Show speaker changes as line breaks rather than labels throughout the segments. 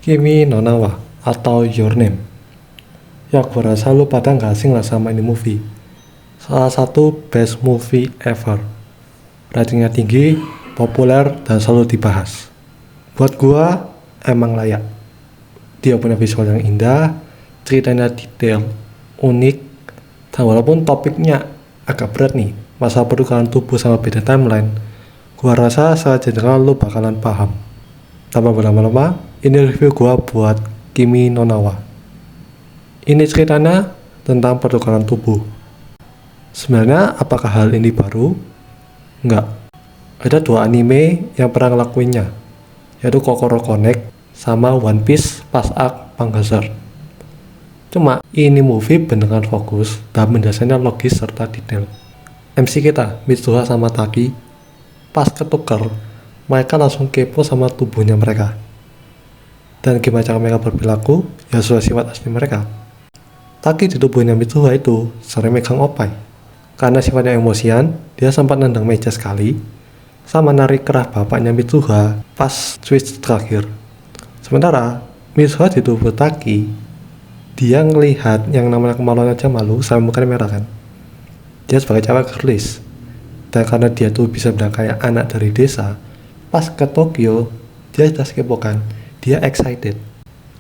Kimi no Na wa atau Your Name. Ya gue rasa lu pada nggak asing lah sama ini movie. Salah satu best movie ever. Ratingnya tinggi, populer, dan selalu dibahas. Buat gue emang layak. Dia punya visual yang indah, ceritanya detail, unik, dan walaupun topiknya agak berat nih, masalah pertukaran tubuh sama beda timeline, gua rasa secara general lu bakalan paham. Tanpa berlama-lama, ini review gua buat Kimi no Na wa. Ini ceritanya tentang pertukaran tubuh. Sebenarnya apakah hal ini baru? Enggak. Ada dua anime yang pernah ngelakuinnya, yaitu Kokoro Connect sama One Piece pas arc Pangazar. Cuma ini movie beneran fokus dan penjelasannya logis serta detail. MC kita, Mitsuha sama Taki, pas ketukar, mereka langsung kepo sama tubuhnya mereka. Dan gimana cara mereka berperilaku, ya sesuai sifat asli mereka. Taki di tubuhnya Mitsuha itu sering megang opai. Karena sifatnya emosian, dia sempat nendang meja sekali, sama narik kerah bapaknya Mitsuha pas switch terakhir. Sementara Mitsuha di tubuh Taki, dia ngelihat yang namanya kemaluan aja malu sampai mukanya merah kan. Dia sebagai cewek girlish, dan karena dia tuh bisa bilang kayak anak dari desa, pas ke Tokyo dia sudah kepokan, dia excited,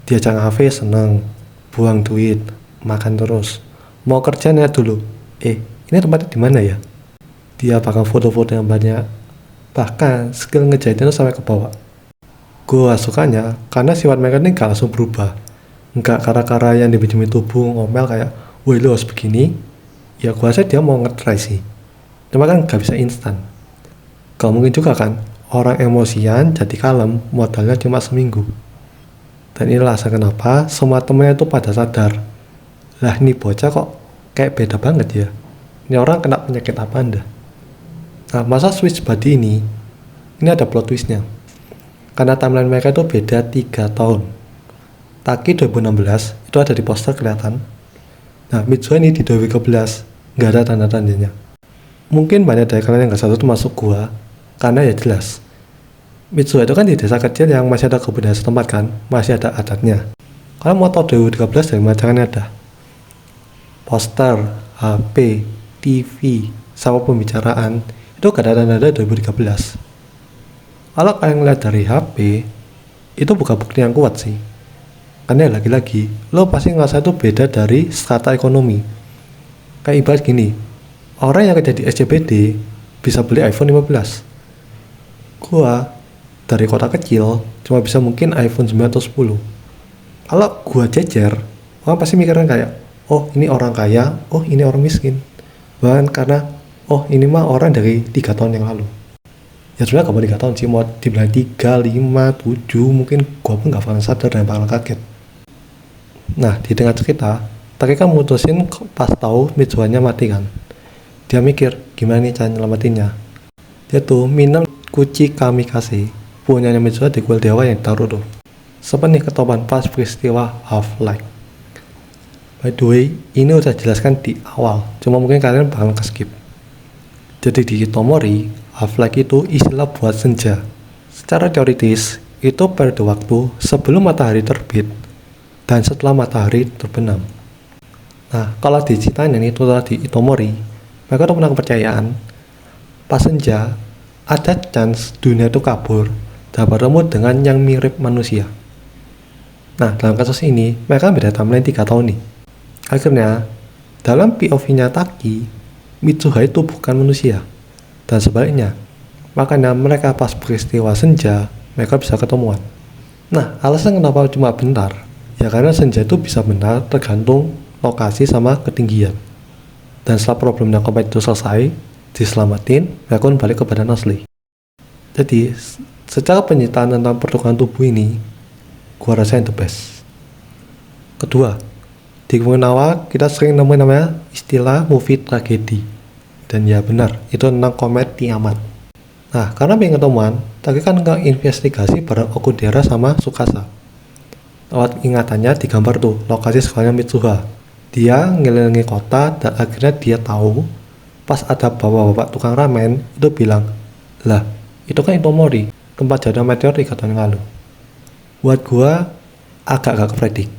dia jangan cafe seneng, buang duit, makan terus, mau kerjanya dulu, ini tempatnya di mana ya? Dia bakal foto-foto yang banyak, bahkan skill ngejahitnya tuh sampai ke bawah. Gua sukanya karena sifat mereka ini gak langsung berubah, nggak kara-kara yang dipinjemin tubuh ngomel kayak, woi lu harus begini. Ya gua rasa dia mau nge-try sih, cuma kan gak bisa instan. Gak mungkin juga kan orang emosian jadi kalem modalnya cuma seminggu. Dan inilah alasan kenapa semua temennya itu pada sadar, lah ini bocah kok kayak beda banget ya, ini orang kena penyakit apa anda. Nah masa switch body ini ada plot twistnya, karena timeline mereka itu beda 3 tahun. Taki 2016 itu ada di poster kelihatan. Nah Mitsuha ini di 2013 nggak ada tanda-tandanya. Mungkin banyak dari kalian yang nggak sadar termasuk gua, karena ya jelas Mitsuha itu kan di desa kecil yang masih ada kebudayaan setempat kan, masih ada adatnya. Kalian mau tahu 2013 dari mana caranya ada? Poster, HP, TV, sama pembicaraan itu gak ada tanda-tanda 2013. Kalau kalian ngeliat dari HP, itu bukan bukti yang kuat sih. Karena lagi-lagi, lo pasti ngerasa itu beda dari strata ekonomi. Kayak ibarat gini, orang yang kerja di SCBD bisa beli iPhone 15. Gua dari kota kecil cuma bisa mungkin iPhone 9 atau 10. Kalau gua jejer, orang pasti mikirnya kayak, oh ini orang kaya, oh ini orang miskin. Bahkan karena, oh ini mah orang dari 3 tahun yang lalu. Ya sebenarnya gak mau 3 tahun sih, mau dibilang 3, 5, 7, mungkin gua pun gak bakal sadar dan bakal kaget. Nah di tengah cerita, Taki kan mutusin pas tahu Mitsuha-nya mati kan. Dia mikir, gimana nih cara nyelamatinnya. Dia tuh minum kuci kamikaze, punyanya Mitsuha di kuil dewa yang ditaruh tuh. Sempat nih ketopan pas peristiwa Half-Life. By the way, ini udah jelaskan di awal, cuma mungkin kalian bakal ke-skip. Jadi di Hitomori, Half-Life itu istilah buat senja. Secara teoritis, itu periode waktu sebelum matahari terbit dan setelah matahari terbenam. Nah, kalau di ceritanya ini itu di Hitomori, mereka tuh punya kepercayaan pas senja ada chance dunia itu kabur dan bertemu dengan yang mirip manusia. Nah, dalam kasus ini, mereka beda timeline 3 tahun nih. Akhirnya, dalam POV-nya Taki, Mitsuha itu bukan manusia, dan sebaliknya. Makanya mereka pas peristiwa senja, mereka bisa ketemuan. Nah, alasan kenapa cuma bentar, ya karena senja itu bisa benar tergantung lokasi sama ketinggian. Dan setelah problemnya kompleks itu selesai, diselamatin, mereka pun balik ke badan asli. Jadi, secara penyitaan tentang pertukaran tubuh ini, gua rasa yang the best. Kedua, di Kimi no Na wa kita sering nemuin namanya istilah movie tragedi. Dan ya benar, itu tentang komedi amat. Nah, karena pengen ketemuan, Taki kan nge-investigasi bareng Okudera sama Tsukasa. Lewat ingatannya digambar tuh lokasi sekolahnya Mitsuha. Dia ngelilingi kota dan akhirnya dia tahu pas ada bapak-bapak tukang ramen itu bilang, lah itu kan Hitomori, tempat jatuh meteor 3 tahun yang lalu. Buat gua agak gak kepredik.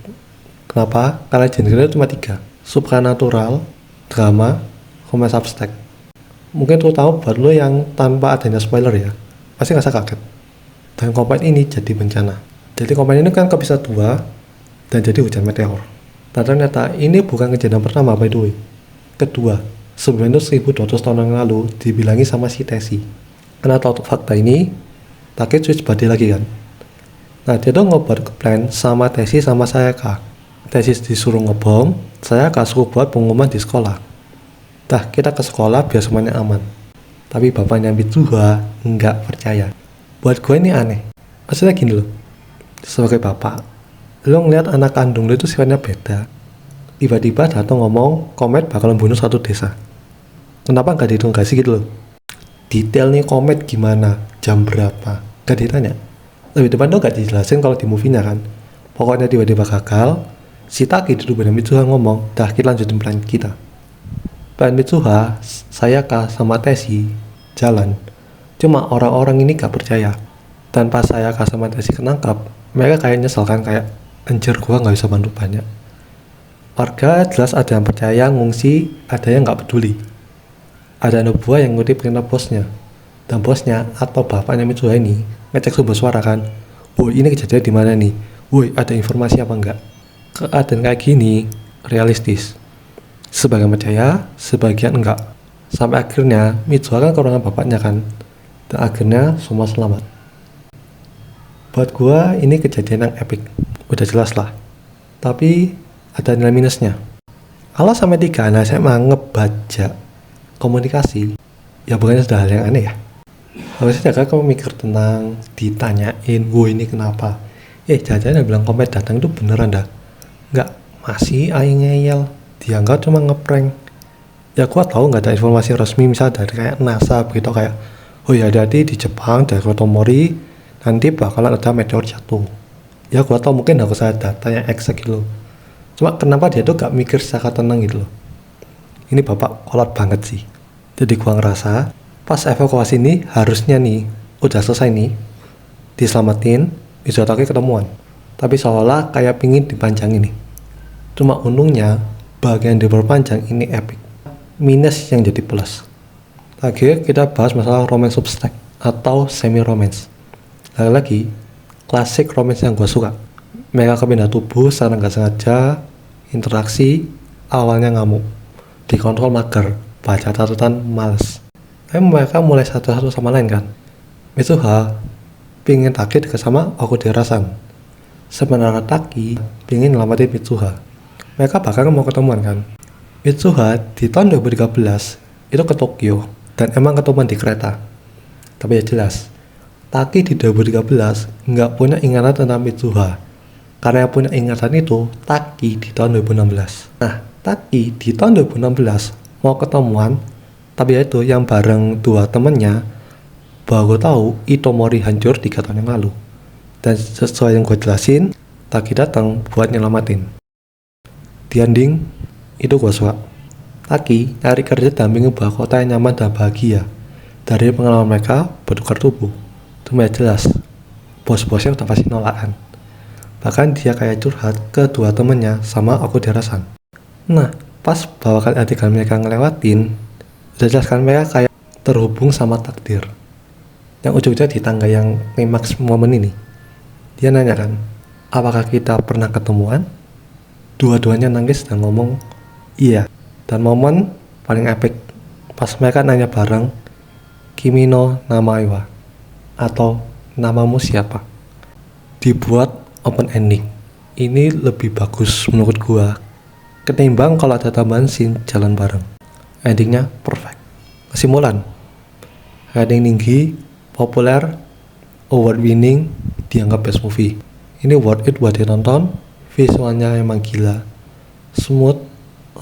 Kenapa? Karena genre cuma 3, supernatural, drama, romance abstrak. Mungkin terutama buat lo yang tanpa adanya spoiler ya, pasti nggak usah kaget. Dan Kompas ini jadi bencana. Jadi Kompas ini kan kepisah 2 dan jadi hujan meteor. Dan ternyata ini bukan kejadian pertama by the way. Kedua, sebenarnya 1200 tahun yang lalu dibilangi sama si Tesi. Karena tahu fakta ini, Taki switch body lagi kan. Nah dia tuh ngobrol plan sama Tesi sama Sayaka. Tesi disuruh ngebom, saya suruh buat pengumuman di sekolah. Dah kita ke sekolah biar semuanya aman. Tapi bapaknya Mitsuha nggak percaya. Buat gue ini aneh. Maksudnya gini loh, sebagai bapak, lo ngeliat anak kandung lo itu sifatnya beda. Tiba-tiba datang ngomong komet bakalan bunuh satu desa. Kenapa nggak diinterogasi gitu loh? Detail nih komet gimana, jam berapa, nggak ditanya. Lebih depan tuh nggak dijelasin kalau di movie-nya kan. Pokoknya tiba-tiba gagal. Si Taki duduk dengan Mitsuha ngomong, dah kita lanjutin plan kita. Plan Mitsuha, Sayaka sama Tesi jalan. Cuma orang-orang ini gak percaya. Dan pas Sayaka sama Tesi kenangkap, mereka kayak nyesel kan, kayak anjir gua gak bisa bantu banyak. Warga jelas ada yang percaya ngungsi, ada yang gak peduli. Ada anak buah yang ngutip perintah bosnya. Dan bosnya atau bapaknya Mitsuha ini ngecek sumber suara kan. Woi ini kejadian di mana nih? Woi ada informasi apa enggak? Keadaan kayak gini realistis. Sebagian percaya, sebagian enggak. Sampai akhirnya Mitsuha kan ke ruangan bapaknya kan. Dan akhirnya semua selamat. Buat gua ini kejadian yang epic. Udah jelas lah. Tapi ada nilai minusnya. Kalau sampai 3 anak SMA ngebaca komunikasi, ya bukannya sudah hal yang aneh ya. Harusnya kan kamu mikir tenang, ditanyain, woi ini kenapa? Jangan-jangan yang bilang komet datang itu beneran dah. Nggak, masih aing ngeyel, dianggap cuma ngeprank. Ya gua tahu nggak ada informasi resmi misal dari kayak NASA begitu kayak oh ya hati-hati di Jepang dari Kotomori nanti bakalan ada meteor jatuh. Ya gua tahu mungkin harus ada data yang exact gitu loh. Cuma kenapa dia tuh gak mikir secara tenang gitu loh. Ini bapak kolot banget sih. Jadi gua ngerasa pas evakuasi ini harusnya nih udah selesai nih, diselamatin, bisa Taki ketemuan. Tapi seolah kayak pingin dipanjangin nih. Cuma untungnya bagian diperpanjang ini epic. Minus yang jadi plus. Lagi kita bahas masalah romance abstract atau semi romance. Lagi-lagi klasik romance yang gue suka. Mereka kepindah tubuh secara nggak sengaja, interaksi, awalnya ngamuk, dikontrol mager, baca catatan males. Tapi mereka mulai satu-satu sama lain kan. Mitsuha pingin Taki dekat sama Okudera-san. Sebenarnya Taki pingin nyelamatin Mitsuha. Mereka bahkan mau ketemuan kan. Mitsuha di tahun 2013 itu ke Tokyo dan emang ketemuan di kereta. Tapi ya jelas, Taki di 2013 nggak punya ingatan tentang Mitsuha. Karena yang punya ingatan itu Taki di tahun 2016. Nah, Taki di tahun 2016 mau ketemuan, tapi ya itu yang bareng 2 temennya baru tahu Itomori hancur 3 tahun yang lalu. Dan sesuai yang gue jelasin, Taki datang buat nyelamatin. Di ending, itu gue suka. Taki nyari kerja dampingi sebuah kota yang nyaman dan bahagia. Dari pengalaman mereka bertukar tubuh. Cuma jelas, bos-bosnya udah pasti nolakan. Bahkan dia kayak curhat ke 2 temennya sama Okudera-san. Nah, pas bawakan adegan mereka ngelewatin, udah jelas kan mereka kayak terhubung sama takdir. Yang ujung-ujungnya di tangga yang klimaks momen ini. Dia nanya kan, apakah kita pernah ketemuan? Dua-duanya nangis dan ngomong, iya. Dan momen paling epic, pas mereka nanya bareng, Kimi no namae wa, atau namamu siapa? Dibuat open ending. Ini lebih bagus menurut gua ketimbang kalau ada tambahan scene jalan bareng. Endingnya perfect. Kesimpulan, rating tinggi, populer, award winning, dianggap best movie. Ini worth it buat ditonton. Visualnya emang gila, smooth,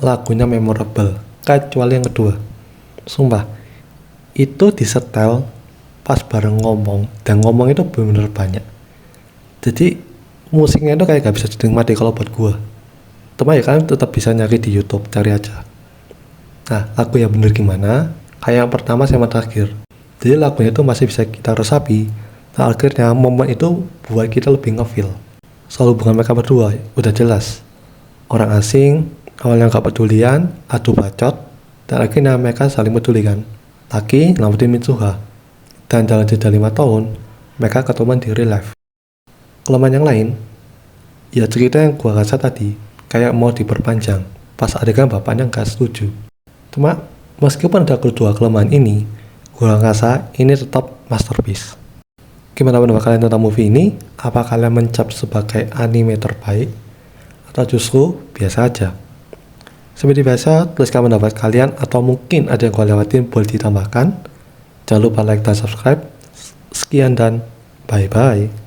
lagunya memorable, kecuali yang kedua. Sumpah, itu disetel pas bareng ngomong, dan ngomong itu bener-bener banyak. Jadi musiknya itu kayak gak bisa dinikmati kalau buat gua. Cuma ya kalian tetap bisa nyari di YouTube, cari aja. Nah, lagu yang bener gimana? Kayak yang pertama sama terakhir. Jadi lagunya itu masih bisa kita resapi. Nah, akhirnya momen itu buat kita lebih ngefeel. Soal hubungan mereka berdua udah jelas. Orang asing, awalnya gak pedulian, adu bacot, dan akhirnya mereka saling pedulikan. Taki nyelamatin Mitsuha, dan dalam jeda 5 tahun, mereka ketemuan di real life. Kelemahan yang lain, ya cerita yang gua rasa tadi, kayak mau diperpanjang, pas adegan bapaknya gak setuju. Cuma, meskipun ada kedua kelemahan ini, gua rasa ini tetap masterpiece. Gimana pendapat kalian tentang movie ini? Apa kalian mencap sebagai anime terbaik? Atau justru biasa aja? Seperti biasa, tuliskan pendapat kalian atau mungkin ada yang kalian lewatin boleh ditambahkan. Jangan lupa like dan subscribe. Sekian dan bye-bye.